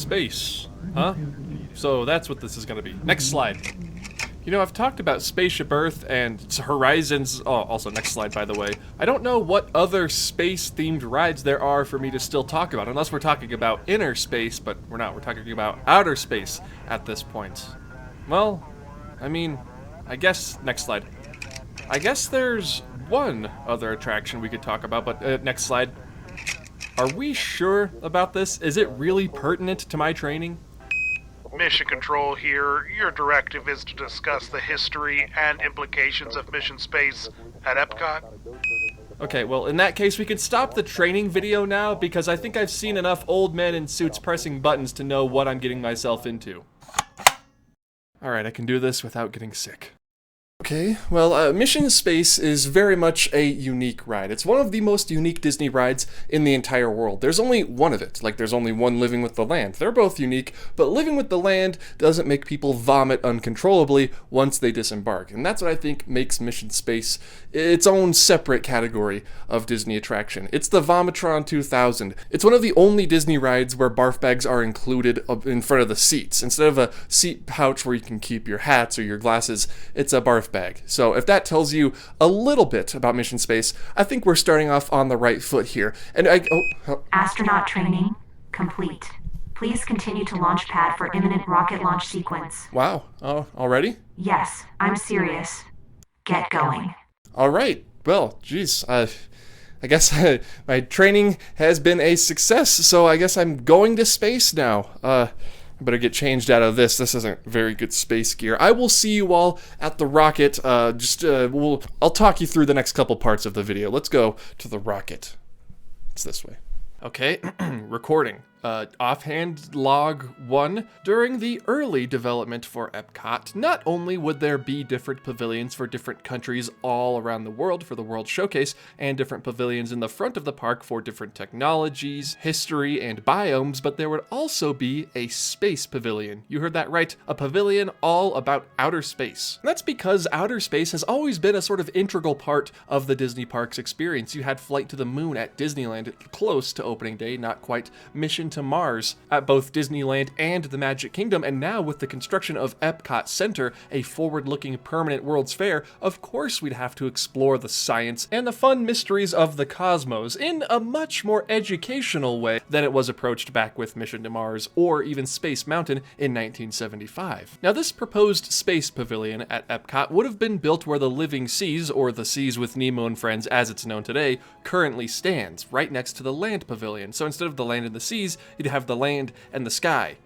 Space, huh? So that's what this is gonna be. Next slide. You know, I've talked about Spaceship Earth and Horizons. Oh, also next slide, by the way. I don't know what other space-themed rides there are for me to still talk about, unless we're talking about inner space, but we're not. We're talking about outer space at this point. Well, I mean, I guess, next slide. I guess there's one other attraction we could talk about, but next slide. Are we sure about this? Is it really pertinent to my training? Mission Control here. Your directive is to discuss the history and implications of mission space at Epcot. Okay, well, in that case, we can stop the training video now, because I think I've seen enough old men in suits pressing buttons to know what I'm getting myself into. Alright, I can do this without getting sick. Okay, well, Mission Space is very much a unique ride. It's one of the most unique Disney rides in the entire world. There's only one of it, like there's only one Living with the Land. They're both unique, but Living with the Land doesn't make people vomit uncontrollably once they disembark. And that's what I think makes Mission Space its own separate category of Disney attraction. It's the Vomitron 2000. It's one of the only Disney rides where barf bags are included in front of the seats. Instead of a seat pouch where you can keep your hats or your glasses, it's a barf bag. So if that tells you a little bit about Mission Space, I think we're starting off on the right foot here. And Astronaut training complete. Please continue to launch pad for imminent rocket launch sequence. Wow. Oh, already? Yes, I'm serious. Get going. All right. Well, geez. I guess my training has been a success, so I guess I'm going to space now. I better get changed out of this. This isn't very good space gear. I will see you all at the rocket. I'll talk you through the next couple parts of the video. Let's go to the rocket. It's this way. Okay, recording. Offhand log 1. During the early development for Epcot, not only would there be different pavilions for different countries all around the world for the World Showcase, and different pavilions in the front of the park for different technologies, history, and biomes, but there would also be a space pavilion. You heard that right, a pavilion all about outer space. And that's because outer space has always been a sort of integral part of the Disney parks experience. You had Flight to the Moon at Disneyland, close to opening day, not quite Mission to Mars at both Disneyland and the Magic Kingdom, and now with the construction of Epcot Center, a forward-looking permanent World's Fair, of course we'd have to explore the science and the fun mysteries of the cosmos in a much more educational way than it was approached back with Mission to Mars or even Space Mountain in 1975. Now, this proposed space pavilion at Epcot would have been built where the Living Seas, or the Seas with Nemo and Friends as it's known today, currently stands, right next to the Land Pavilion. So instead of the land and the seas, you'd have the land and the sky.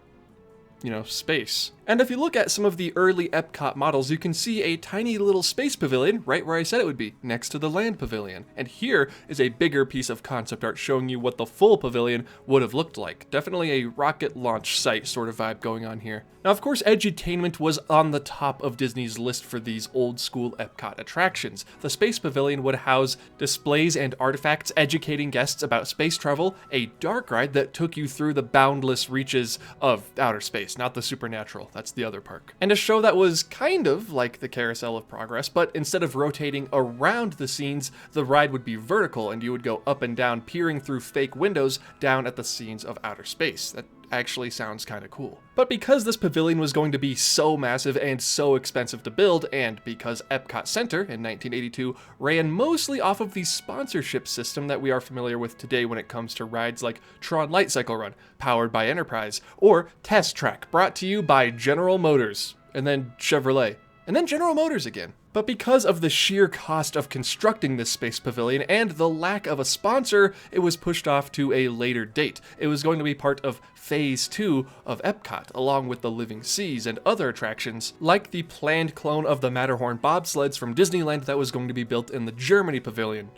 You know, space. And if you look at some of the early Epcot models, you can see a tiny little space pavilion right where I said it would be, next to the land pavilion. And here is a bigger piece of concept art showing you what the full pavilion would have looked like. Definitely a rocket launch site sort of vibe going on here. Now, of course, edutainment was on the top of Disney's list for these old school Epcot attractions. The space pavilion would house displays and artifacts educating guests about space travel, a dark ride that took you through the boundless reaches of outer space, not the supernatural. That's the other park. And a show that was kind of like the Carousel of Progress, but instead of rotating around the scenes, the ride would be vertical and you would go up and down, peering through fake windows down at the scenes of outer space. That actually sounds kind of cool. But because this pavilion was going to be so massive and so expensive to build, and because Epcot Center in 1982 ran mostly off of the sponsorship system that we are familiar with today when it comes to rides like Tron Light Cycle Run, powered by Enterprise, or Test Track, brought to you by General Motors, and then Chevrolet, and then General Motors again. But because of the sheer cost of constructing this space pavilion and the lack of a sponsor, it was pushed off to a later date. It was going to be part of Phase 2 of Epcot, along with the Living Seas and other attractions, like the planned clone of the Matterhorn bobsleds from Disneyland that was going to be built in the Germany pavilion.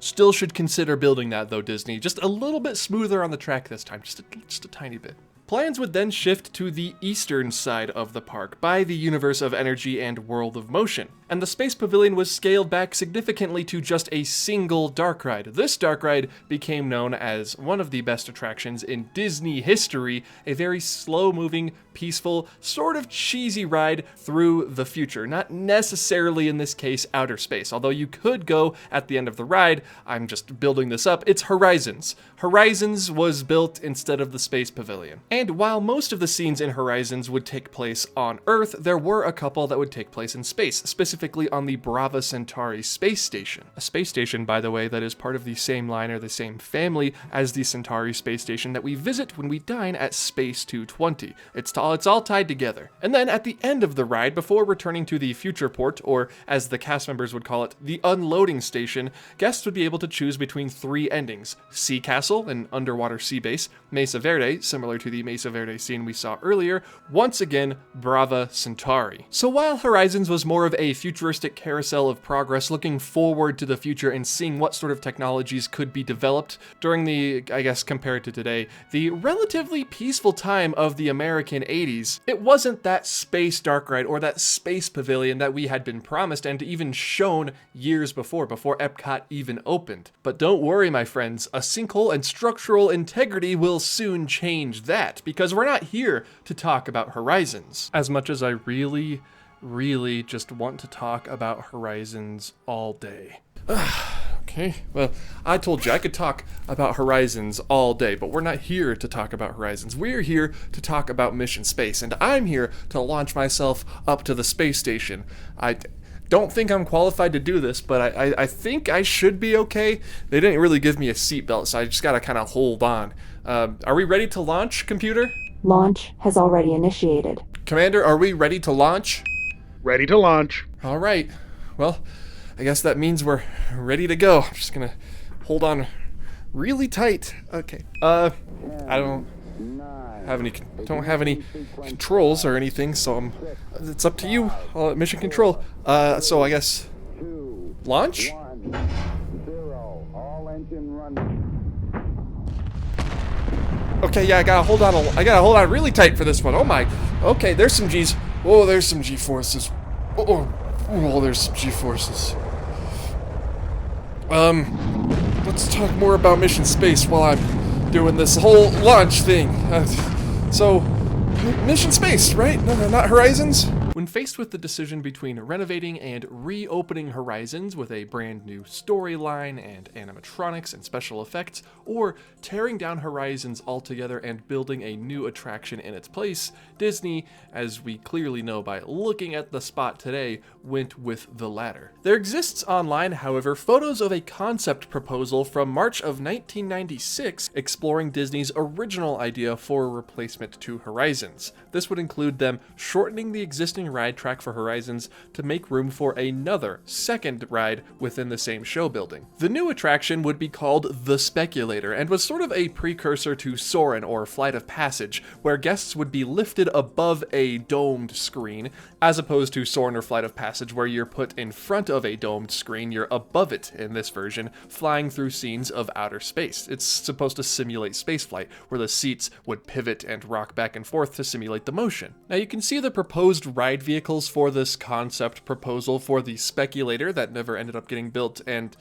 Still should consider building that though, Disney. Just a little bit smoother on the track this time, just a tiny bit. Plans would then shift to the eastern side of the park by the Universe of Energy and World of Motion. And the Space Pavilion was scaled back significantly to just a single dark ride. This dark ride became known as one of the best attractions in Disney history, a very slow-moving, peaceful, sort of cheesy ride through the future. Not necessarily, in this case, outer space, although you could go at the end of the ride. I'm just building this up. It's Horizons. Horizons was built instead of the Space Pavilion. And while most of the scenes in Horizons would take place on Earth, there were a couple that would take place in space, specifically on the Brava Centauri space station. A space station, by the way, that is part of the same line or the same family as the Centauri space station that we visit when we dine at Space 220. It's all tied together. And then at the end of the ride, before returning to the future port, or as the cast members would call it, the unloading station, guests would be able to choose between 3 endings: Sea Castle, an underwater sea base; Mesa Verde, similar to the Mesa Verde scene we saw earlier; once again, Brava Centauri. So while Horizons was more of a futuristic carousel of progress, looking forward to the future and seeing what sort of technologies could be developed during the, I guess compared to today, the relatively peaceful time of the American 80s, it wasn't that space dark ride or that space pavilion that we had been promised and even shown years before Epcot even opened. But don't worry, my friends, a sinkhole and structural integrity will soon change that, because we're not here to talk about Horizons. As much as I really just want to talk about Horizons all day. Okay, well, I told you I could talk about Horizons all day, but we're not here to talk about Horizons. We're here to talk about Mission Space, and I'm here to launch myself up to the space station. I don't think I'm qualified to do this, but I think I should be okay. They didn't really give me a seatbelt, so I just gotta kind of hold on. Are we ready to launch, computer? Launch has already initiated. Commander, are we ready to launch? Ready to launch. All right. Well, I guess that means we're ready to go. I'm just gonna hold on really tight. Okay. I don't have any controls or anything, so it's up to you. Mission control. So I guess launch. 1, 0, all engine running. Okay, yeah, I gotta hold on really tight for this one. Oh my. Okay, there's some G's. Oh, there's some G-forces. Oh, there's some G-forces. Let's talk more about Mission Space while I'm doing this whole launch thing. Mission Space, right? No, not Horizons? When faced with the decision between renovating and reopening Horizons with a brand new storyline and animatronics and special effects, or tearing down Horizons altogether and building a new attraction in its place, Disney, as we clearly know by looking at the spot today, went with the latter. There exists online, however, photos of a concept proposal from March of 1996 exploring Disney's original idea for a replacement to Horizons. This would include them shortening the existing ride track for Horizons to make room for another second ride within the same show building. The new attraction would be called The Speculator and was sort of a precursor to Soarin' or Flight of Passage, where guests would be lifted above a domed screen, as opposed to Soarin' or Flight of Passage where you're put in front of a domed screen, you're above it in this version, flying through scenes of outer space. It's supposed to simulate spaceflight, where the seats would pivot and rock back and forth to simulate the motion. Now you can see the proposed ride vehicles for this concept proposal for the Speculator that never ended up getting built, and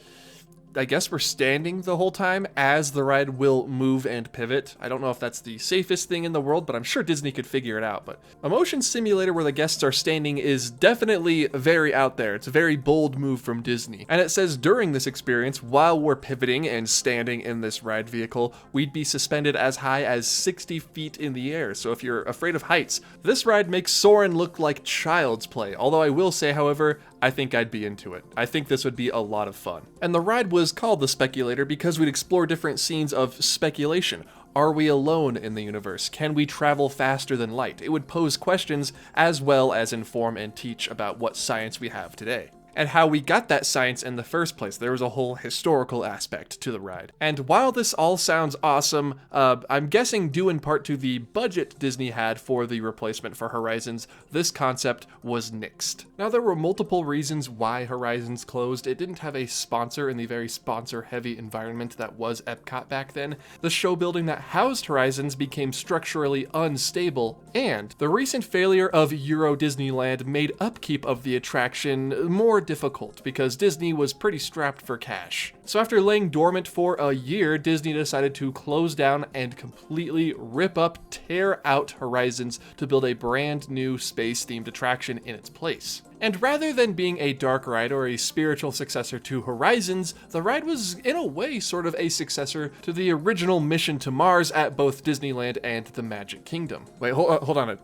I guess we're standing the whole time as the ride will move and pivot. I don't know if that's the safest thing in the world, but I'm sure Disney could figure it out. But a motion simulator where the guests are standing is definitely very out there. It's a very bold move from Disney. And it says during this experience, while we're pivoting and standing in this ride vehicle, we'd be suspended as high as 60 feet in the air. So if you're afraid of heights, this ride makes Soarin' look like child's play. Although I will say, however, I think I'd be into it. I think this would be a lot of fun. And the ride was called The Speculator because we'd explore different scenes of speculation. Are we alone in the universe? Can we travel faster than light? It would pose questions as well as inform and teach about what science we have today. and how we got that science in the first place. There was a whole historical aspect to the ride. And while this all sounds awesome, I'm guessing due in part to the budget Disney had for the replacement for Horizons, this concept was nixed. Now, there were multiple reasons why Horizons closed. It didn't have a sponsor in the very sponsor-heavy environment that was Epcot back then. The show building that housed Horizons became structurally unstable, and the recent failure of Euro Disneyland made upkeep of the attraction more difficult because Disney was pretty strapped for cash. So after laying dormant for a year, Disney decided to close down and completely rip up, tear out Horizons to build a brand new space-themed attraction in its place. And rather than being a dark ride or a spiritual successor to Horizons, the ride was in a way sort of a successor to the original Mission to Mars at both Disneyland and the Magic Kingdom. Wait, hold on.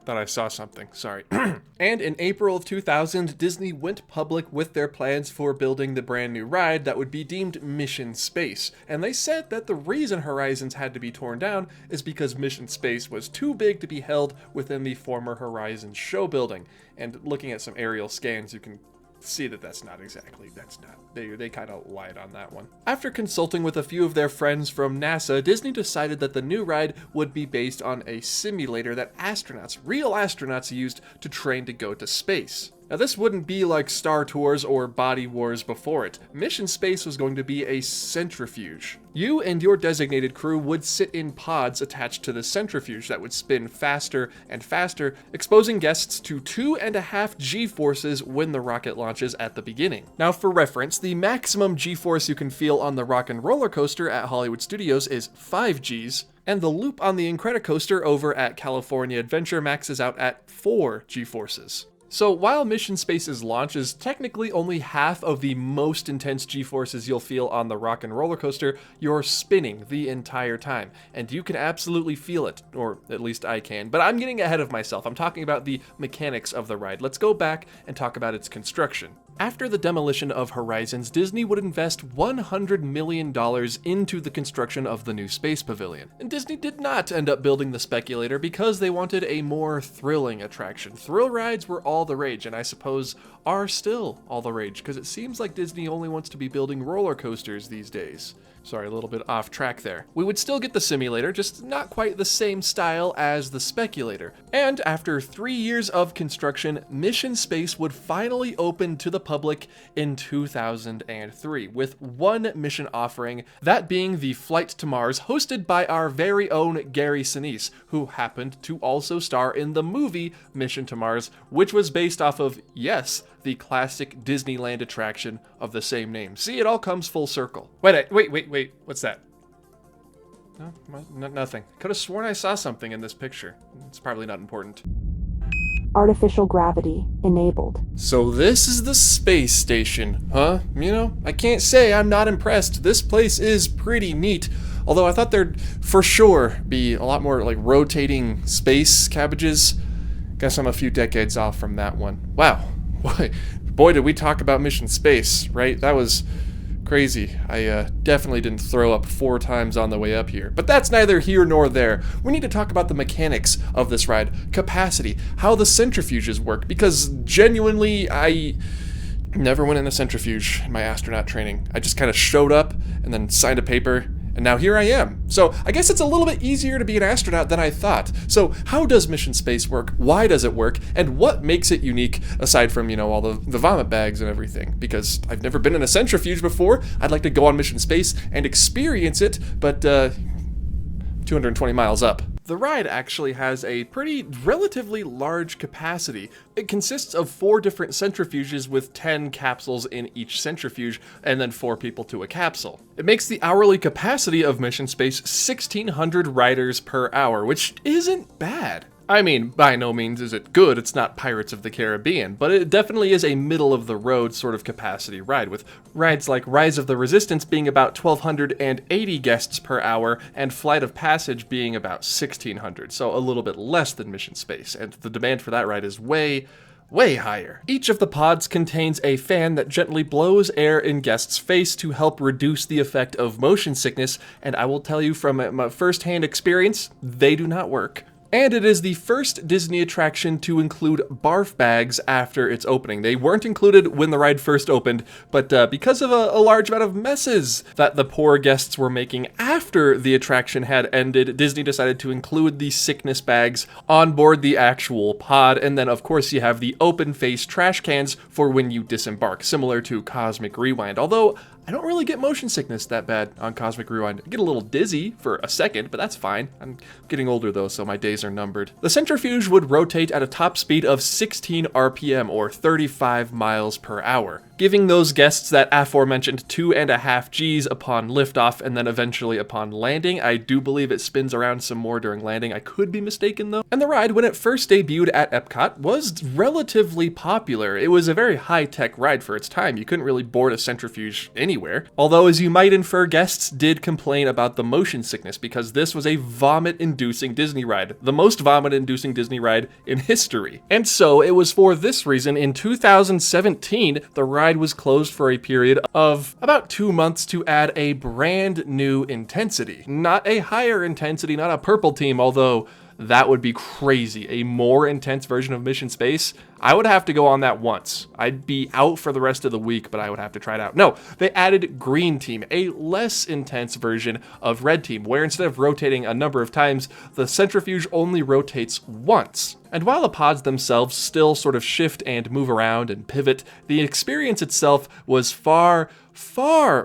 Thought I saw something, sorry. And in April of 2000, Disney went public with their plans for building the brand new ride that would be deemed Mission Space. And they said that the reason Horizons had to be torn down is because Mission Space was too big to be held within the former Horizons show building. And looking at some aerial scans, you can see that they kind of lied on that one. After consulting with a few of their friends from NASA, Disney decided that the new ride would be based on a simulator that real astronauts used to train to go to space. Now, this wouldn't be like Star Tours or Body Wars before it. Mission Space was going to be a centrifuge. You and your designated crew would sit in pods attached to the centrifuge that would spin faster and faster, exposing guests to 2.5 G-forces when the rocket launches at the beginning. Now, for reference, the maximum G-force you can feel on the Rock and Roller Coaster at Hollywood Studios is 5 Gs, and the loop on the Incredicoaster over at California Adventure maxes out at 4 G-forces. So while Mission Space's launch is technically only half of the most intense G-forces you'll feel on the Rock and Roller Coaster, you're spinning the entire time, and you can absolutely feel it, or at least I can, but I'm getting ahead of myself. I'm talking about the mechanics of the ride. Let's go back and talk about its construction. After the demolition of Horizons, Disney would invest $100 million into the construction of the new Space Pavilion. And Disney did not end up building the Speculator because they wanted a more thrilling attraction. Thrill rides were all the rage, and I suppose are still all the rage, because it seems like Disney only wants to be building roller coasters these days. Sorry, a little bit off track there. We would still get the simulator, just not quite the same style as the Speculator. And after 3 years of construction, Mission Space would finally open to the public in 2003, with one mission offering, that being the Flight to Mars, hosted by our very own Gary Sinise, who happened to also star in the movie Mission to Mars, which was based off of, yes, the classic Disneyland attraction of the same name. See, it all comes full circle. Wait, what's that? No, nothing. Could have sworn I saw something in this picture. It's probably not important. Artificial gravity enabled. So this is the space station, huh? You know, I can't say I'm not impressed. This place is pretty neat. Although I thought there'd for sure be a lot more like rotating space cabbages. Guess I'm a few decades off from that one. Wow. Boy, did we talk about Mission Space, right? That was crazy. I definitely didn't throw up 4 times on the way up here. But that's neither here nor there. We need to talk about the mechanics of this ride, capacity, how the centrifuges work, because genuinely, I never went in a centrifuge in my astronaut training. I just kind of showed up and then signed a paper, and now here I am. So I guess it's a little bit easier to be an astronaut than I thought. So how does Mission Space work? Why does it work? And what makes it unique aside from, you know, all the vomit bags and everything? Because I've never been in a centrifuge before. I'd like to go on Mission Space and experience it, but 220 miles up. The ride actually has a pretty relatively large capacity. It consists of 4 different centrifuges with 10 capsules in each centrifuge, and then 4 people to a capsule. It makes the hourly capacity of Mission Space 1,600 riders per hour, which isn't bad. I mean, by no means is it good, it's not Pirates of the Caribbean, but it definitely is a middle-of-the-road sort of capacity ride, with rides like Rise of the Resistance being about 1,280 guests per hour, and Flight of Passage being about 1,600, so a little bit less than Mission Space, and the demand for that ride is way higher. Each of the pods contains a fan that gently blows air in guests' face to help reduce the effect of motion sickness, and I will tell you from my first-hand experience, they do not work. And it is the first Disney attraction to include barf bags after its opening. They weren't included when the ride first opened, but because of a large amount of messes that the poor guests were making after the attraction had ended, Disney decided to include the sickness bags on board the actual pod. And then, of course, you have the open-face trash cans for when you disembark, similar to Cosmic Rewind. Although, I don't really get motion sickness that bad on Cosmic Rewind. I get a little dizzy for a second, but that's fine. I'm getting older though, so my days are numbered. The centrifuge would rotate at a top speed of 16 RPM, or 35 miles per hour, giving those guests that aforementioned 2.5 Gs upon liftoff and then eventually upon landing. I do believe it spins around some more during landing. I could be mistaken though. And the ride, when it first debuted at Epcot, was relatively popular. It was a very high-tech ride for its time. You couldn't really board a centrifuge anywhere. Although, as you might infer, guests did complain about the motion sickness because this was a vomit-inducing Disney ride, the most vomit-inducing Disney ride in history. And so it was for this reason in 2017 the ride was closed for a period of about 2 months to add a brand new intensity. Not a higher intensity, not a purple team, although that would be crazy. A more intense version of Mission Space. I would have to go on that once. I'd be out for the rest of the week, but I would have to try it out. No, they added Green Team, a less intense version of Red Team, where instead of rotating a number of times, the centrifuge only rotates once. And while the pods themselves still sort of shift and move around and pivot, the experience itself was far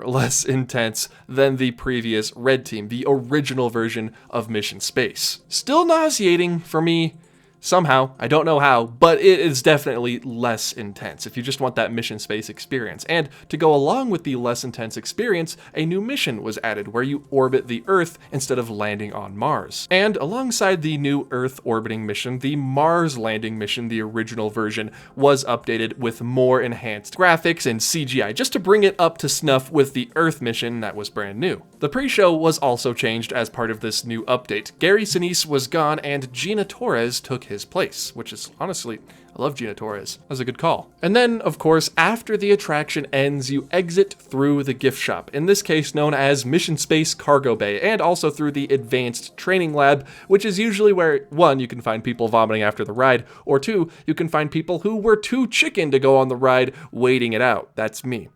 less intense than the previous Red Team, the original version of Mission Space. Still nauseating for me, somehow, I don't know how, but it is definitely less intense if you just want that Mission Space experience. And to go along with the less intense experience, a new mission was added where you orbit the Earth instead of landing on Mars. And alongside the new Earth orbiting mission, the Mars landing mission, the original version, was updated with more enhanced graphics and CGI, just to bring it up to snuff with the Earth mission that was brand new. The pre-show was also changed as part of this new update. Gary Sinise was gone and Gina Torres took his place, which is honestly, I love Gina Torres. That was a good call. And then, of course, after the attraction ends, you exit through the gift shop, in this case known as Mission Space Cargo Bay, and also through the Advanced Training Lab, which is usually where, 1, you can find people vomiting after the ride, or 2, you can find people who were too chicken to go on the ride waiting it out. That's me.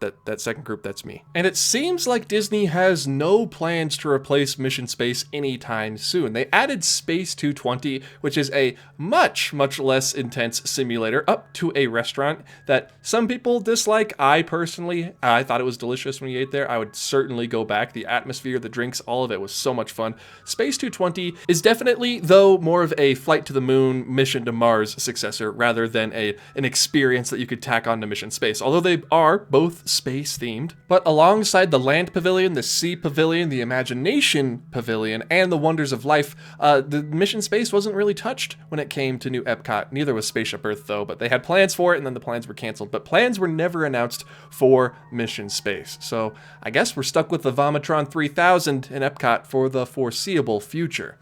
That second group, that's me. And it seems like Disney has no plans to replace Mission Space anytime soon. They added Space 220, which is a much less intense simulator, up to a restaurant that some people dislike. I personally, I thought it was delicious when we ate there. I would certainly go back. The atmosphere, the drinks, all of it was so much fun. Space 220 is definitely, though, more of a Flight to the Moon, Mission to Mars successor, rather than an experience that you could tack on to Mission Space, although they are both space themed. But alongside the Land Pavilion, the Sea Pavilion, the Imagination Pavilion, and the Wonders of Life, the Mission Space wasn't really touched when it came to New Epcot. Neither was Spaceship Earth though, but they had plans for it and then the plans were canceled. But plans were never announced for Mission Space. So I guess we're stuck with the Vomitron 3000 in Epcot for the foreseeable future.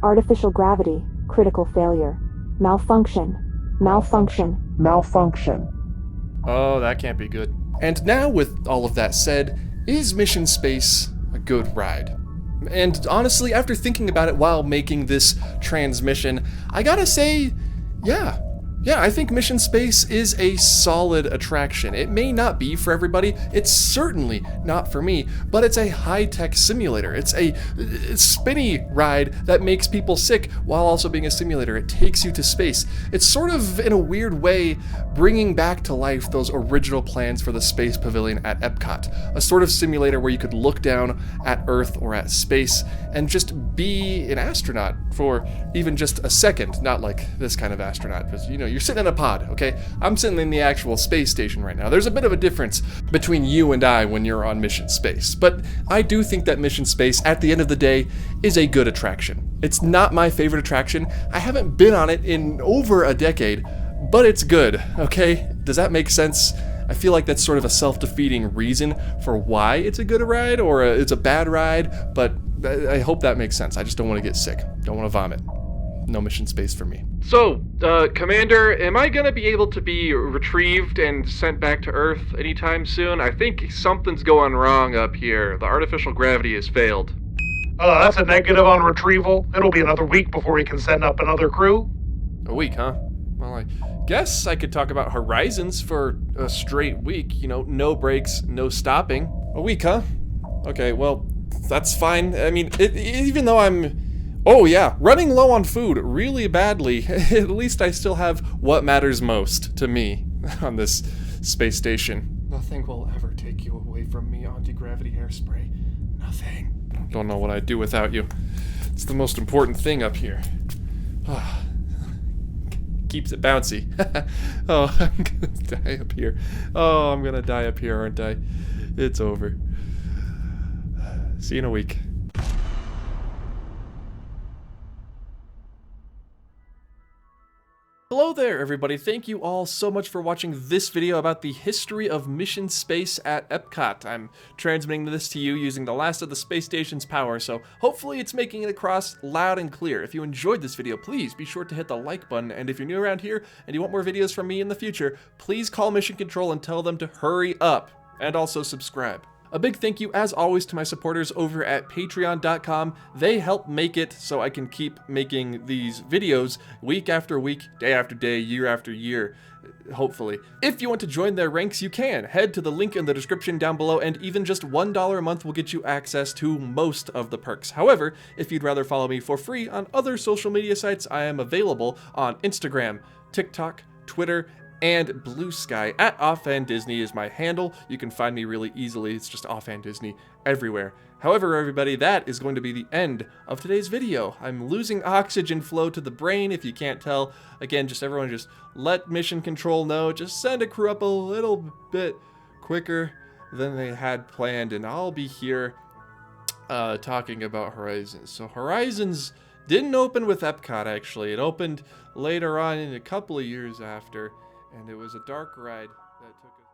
Artificial gravity, critical failure, malfunction, malfunction, malfunction. Oh, that can't be good. And now, with all of that said, is Mission Space a good ride? And honestly, after thinking about it while making this transmission, I gotta say, yeah, I think Mission Space is a solid attraction. It may not be for everybody, it's certainly not for me, but it's a high-tech simulator. It's a spinny ride that makes people sick while also being a simulator. It takes you to space. It's sort of, in a weird way, bringing back to life those original plans for the Space Pavilion at Epcot, a sort of simulator where you could look down at Earth or at space and just be an astronaut for even just a second, not like this kind of astronaut, because, you know, you're sitting in a pod, okay? I'm sitting in the actual space station right now. There's a bit of a difference between you and I when you're on Mission Space, but I do think that Mission Space, at the end of the day, is a good attraction. It's not my favorite attraction. I haven't been on it in over a decade, but it's good, okay? Does that make sense? I feel like that's sort of a self-defeating reason for why it's a good ride or it's a bad ride, but I hope that makes sense. I just don't want to get sick. Don't want to vomit. No Mission Space for me. So, Commander, am I gonna be able to be retrieved and sent back to Earth anytime soon? I think something's going wrong up here. The artificial gravity has failed. That's a negative on retrieval. It'll be another week before we can send up another crew. A week, huh? Well, I guess I could talk about Horizons for a straight week. You know, no breaks, no stopping. A week, huh? Okay, well, that's fine. I mean, even though I'm... Oh, yeah, running low on food really badly, at least I still have what matters most to me on this space station. Nothing will ever take you away from me, anti-gravity hairspray. Nothing. Don't know what I'd do without you. It's the most important thing up here. Keeps it bouncy. Oh, I'm gonna die up here. Oh, I'm gonna die up here, aren't I? It's over. See you in a week. Hello there, everybody. Thank you all so much for watching this video about the history of mission space at Epcot. I'm transmitting this to you using the last of the space station's power, so hopefully it's making it across loud and clear. If you enjoyed this video, please be sure to hit the like button, and if you're new around here and you want more videos from me in the future, please call Mission Control and tell them to hurry up, and also subscribe. A big thank you, as always, to my supporters over at patreon.com. They help make it so I can keep making these videos week after week, day after day, year after year, hopefully. If you want to join their ranks, you can. Head to the link in the description down below, and even just $1 a month will get you access to most of the perks. However, if you'd rather follow me for free on other social media sites, I am available on Instagram, TikTok, Twitter, and Blue Sky. At Offhand Disney is my handle. You can find me really easily. It's just Offhand Disney everywhere. However, everybody, that is going to be the end of today's video. I'm losing oxygen flow to the brain, if you can't tell. Again, everyone just let Mission Control know. Just send a crew up a little bit quicker than they had planned, and I'll be here talking about Horizons. So Horizons didn't open with Epcot, actually. It opened later on, in a couple of years after. And it was a dark ride that took us...